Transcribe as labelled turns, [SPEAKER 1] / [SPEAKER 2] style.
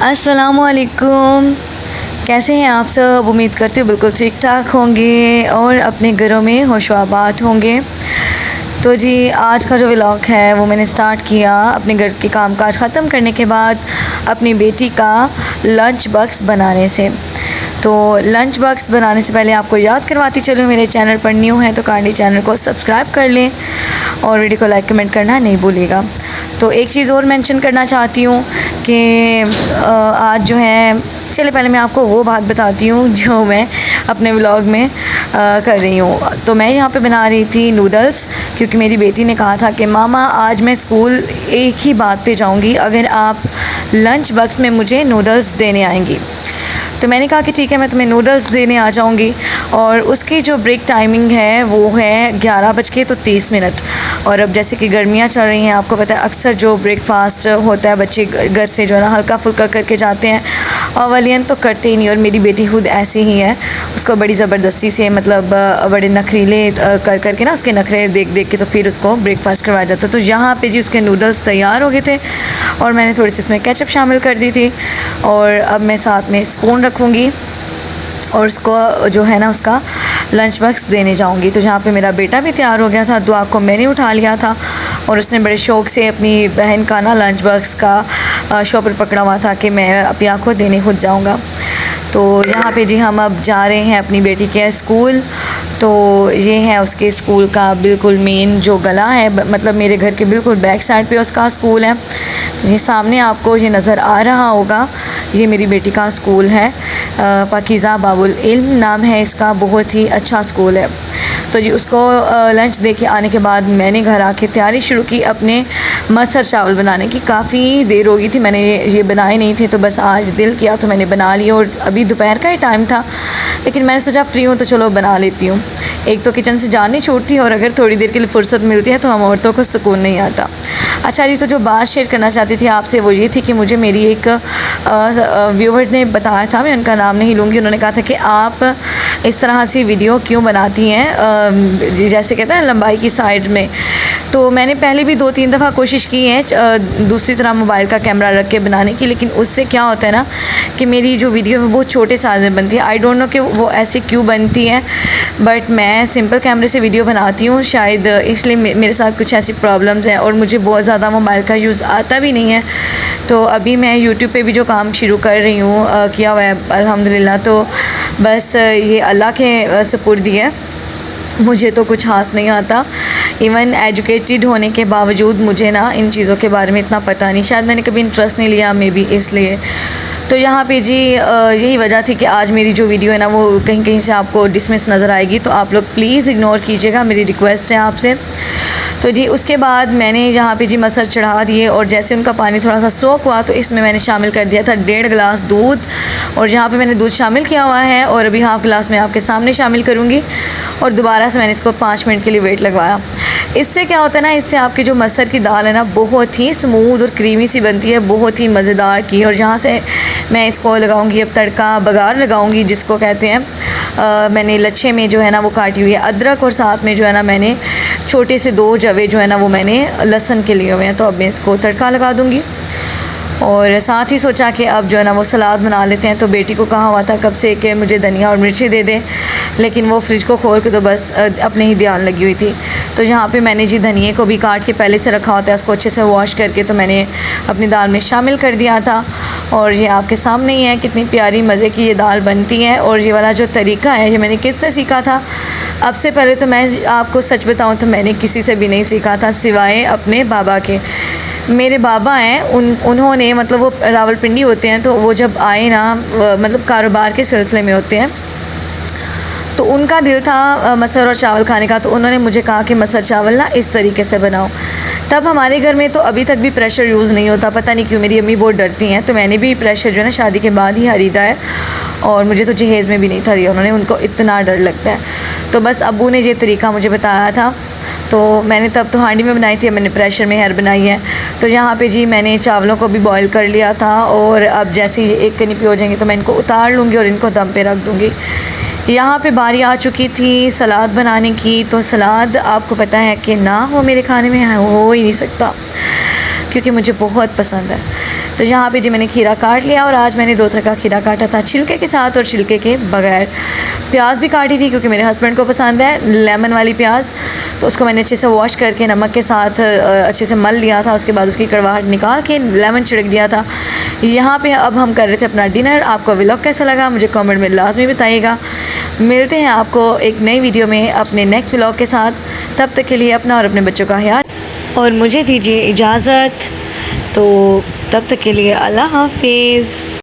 [SPEAKER 1] अस्सलामुअलैकुम। कैसे हैं आप सब? उम्मीद करती हूँ बिल्कुल ठीक ठाक होंगे और अपने घरों में होशो-आबाद होंगे। तो जी आज का जो व्लॉग है वो मैंने स्टार्ट किया अपने घर के कामकाज ख़त्म करने के बाद अपनी बेटी का लंच बॉक्स बनाने से। तो लंच बॉक्स बनाने से पहले आपको याद करवाती चलूँ, मेरे चैनल पर न्यू हैं तो काइंडली चैनल को सब्सक्राइब कर लें और वीडियो को लाइक कमेंट करना नहीं भूलिएगा। तो एक चीज़ और मेंशन करना चाहती हूँ कि आज जो है, चलिए पहले मैं आपको वो बात बताती हूँ जो मैं अपने व्लॉग में कर रही हूँ। तो मैं यहाँ पे बना रही थी नूडल्स, क्योंकि मेरी बेटी ने कहा था कि मामा आज मैं स्कूल एक ही बात पे जाऊँगी अगर आप लंच बॉक्स में मुझे नूडल्स देने आएंगी। तो मैंने कहा कि ठीक है, मैं तुम्हें नूडल्स देने आ जाऊँगी। और उसकी जो ब्रेक टाइमिंग है वो है 11:30। और अब जैसे कि गर्मियाँ चल रही हैं, आपको पता है अक्सर जो ब्रेकफास्ट होता है बच्चे घर से जो है ना हल्का फुल्का करके जाते हैं, अवलियन तो करते ही नहीं। और मेरी बेटी खुद ऐसी ही है, उसको बड़ी ज़बरदस्ती से मतलब बड़े नखरीले कर करके ना उसके नखरे देख देख के तो फिर उसको ब्रेकफास्ट करवाया जाता। तो यहाँ पे जी उसके नूडल्स तैयार हो गए थे और मैंने थोड़ी सी इसमें केचप शामिल कर दी थी। और अब मैं साथ में स्पून रखूँगी और उसको जो है ना उसका लंच बॉक्स देने जाऊंगी। तो जहाँ पे मेरा बेटा भी तैयार हो गया था, दुआ को मैंने उठा लिया था और उसने बड़े शौक़ से अपनी बहन का ना लंच बॉक्स का शॉपर पकड़ा हुआ था कि मैं अपिया को देने खुद जाऊँगा। तो यहाँ पे जी हम अब जा रहे हैं अपनी बेटी के स्कूल। तो ये है उसके स्कूल का बिल्कुल मेन जो गला है, मतलब मेरे घर के बिल्कुल बैक साइड पे उसका स्कूल है। तो ये सामने आपको ये नज़र आ रहा होगा, ये मेरी बेटी का स्कूल है। पाकीज़ा बाबुल इल्म नाम है इसका, बहुत ही अच्छा स्कूल है। तो जी उसको लंच दे के आने के बाद मैंने घर आके तैयारी शुरू की अपने मसर चावल बनाने की। काफ़ी देर हो गई थी, मैंने ये बनाए नहीं थे, तो बस आज दिल किया तो मैंने बना लिया। और अभी दोपहर का ही टाइम था, लेकिन मैंने सोचा फ्री हूँ तो चलो बना लेती हूँ। एक तो किचन से जान नहीं छूटती और अगर थोड़ी देर के लिए फ़ुर्सत मिलती है तो हम औरतों को सुकून नहीं आता। अच्छा जी, तो जो बात शेयर करना चाहती थी आपसे वो ये थी कि मुझे मेरी एक व्यूवर ने बताया था, मैं उनका नाम नहीं लूँगी। उन्होंने कहा था कि आप इस तरह से वीडियो क्यों बनाती हैं, जैसे कहते हैं लंबाई की साइड में। तो मैंने पहले भी 2-3 दफ़ा कोशिश की है दूसरी तरह मोबाइल का कैमरा रख के बनाने की, लेकिन उससे क्या होता है ना कि मेरी जो वीडियो है बहुत छोटे साइज़ में बनती है। आई डोंट नो कि वो ऐसे क्यों बनती है, बट मैं सिंपल कैमरे से वीडियो बनाती हूँ, शायद इसलिए मेरे साथ कुछ ऐसी प्रॉब्लम्स हैं। और मुझे बहुत ज़्यादा मोबाइल का यूज़ आता भी नहीं है। तो अभी मैं यूट्यूब पे भी जो काम शुरू कर रही हूँ किया हुआ है अल्हम्दुलिल्लाह। तो बस ये अल्लाह के सुपुर्द है, मुझे तो कुछ खास नहीं आता। इवन एजुकेटेड होने के बावजूद मुझे ना इन चीज़ों के बारे में इतना पता नहीं, शायद मैंने कभी इंटरेस्ट नहीं लिया, मे बी इसलिए। तो यहाँ पे जी यही वजह थी कि आज मेरी जो वीडियो है ना वो कहीं कहीं से आपको डिसमिस नज़र आएगी, तो आप लोग प्लीज़ इग्नोर कीजिएगा, मेरी रिक्वेस्ट है आपसे। तो जी उसके बाद मैंने यहाँ पे जी मसर चढ़ा दिए और जैसे उनका पानी थोड़ा सा सोख हुआ तो इसमें मैंने शामिल कर दिया था 1.5 गिलास दूध। और यहाँ पे मैंने दूध शामिल किया हुआ है और अभी हाफ़ गिलास मैं आपके सामने शामिल करूँगी। और दोबारा से मैंने इसको 5 मिनट के लिए वेट लगवाया। इससे क्या होता है ना, इससे आपकी जो मसर की दाल है ना बहुत ही स्मूथ और क्रीमी सी बनती है, बहुत ही मज़ेदार की। और यहाँ से मैं इसको लगाऊंगी अब तड़का बघार लगाऊंगी, जिसको कहते हैं मैंने लच्छे में जो है ना वो काटी हुई है अदरक, और साथ में जो है ना मैंने छोटे से 2 जवे जो है ना वो मैंने लहसुन के लिए हुए हैं। तो अब मैं इसको तड़का लगा दूँगी। और साथ ही सोचा कि अब जो है ना वो सलाद बना लेते हैं। तो बेटी को कहा हुआ था कब से कि मुझे धनिया और मिर्ची दे दे, लेकिन वो फ्रिज को खोल के तो बस अपने ही ध्यान लगी हुई थी। तो यहाँ पे मैंने जी धनिए को भी काट के पहले से रखा होता है, उसको अच्छे से वॉश करके तो मैंने अपनी दाल में शामिल कर दिया था। और ये आपके सामने ही है, कितनी प्यारी मज़े की ये दाल बनती है। और ये वाला जो तरीका है ये मैंने किससे सीखा था? अब से पहले तो मैं आपको सच बताऊँ तो मैंने किसी से भी नहीं सीखा था सिवाय अपने बाबा के। मेरे बाबा हैं, उन्होंने मतलब वो रावलपिंडी होते हैं, तो वो जब आए ना मतलब कारोबार के सिलसिले में होते हैं, तो उनका दिल था मसर और चावल खाने का। तो उन्होंने मुझे कहा कि मसर चावल ना इस तरीके से बनाओ। तब हमारे घर में तो अभी तक भी प्रेशर यूज़ नहीं होता, पता नहीं क्यों मेरी अम्मी बहुत डरती हैं। तो मैंने भी प्रेशर जो है ना शादी के बाद ही ख़रीदा है, और मुझे तो जहेज़ में भी नहीं था दिया उन्होंने, उनको इतना डर लगता है। तो बस अब्बू ने ये तरीका मुझे बताया था, तो मैंने तब तो हांडी में बनाई थी, मैंने प्रेशर में हर बनाई है। तो यहाँ पे जी मैंने चावलों को भी बॉईल कर लिया था और अब जैसे ये एक कनी पे हो जाएंगे तो मैं इनको उतार लूँगी और इनको दम पे रख दूँगी। यहाँ पे बारी आ चुकी थी सलाद बनाने की। तो सलाद आपको पता है कि ना हो मेरे खाने में हो ही नहीं सकता, क्योंकि मुझे बहुत पसंद है। तो यहाँ पे जी मैंने खीरा काट लिया और आज मैंने 2 तरह का खीरा काटा था, छिलके के साथ और छिलके के बगैर। प्याज भी काटी थी क्योंकि मेरे हस्बैंड को पसंद है लेमन वाली प्याज, तो उसको मैंने अच्छे से वॉश करके नमक के साथ अच्छे से मल लिया था। उसके बाद उसकी कड़वाहट निकाल के लेमन छिड़क दिया था। यहाँ पे अब हम कर रहे थे अपना डिनर। आपको व्लॉग कैसा लगा मुझे कमेंट में लाजमी बताइएगा। मिलते हैं आपको एक नई वीडियो में अपने नेक्स्ट व्लॉग के साथ। तब तक के लिए अपना और अपने बच्चों का ख्याल और मुझे दीजिए इजाज़त। तो तब तक के लिए अल्लाह हाफिज़।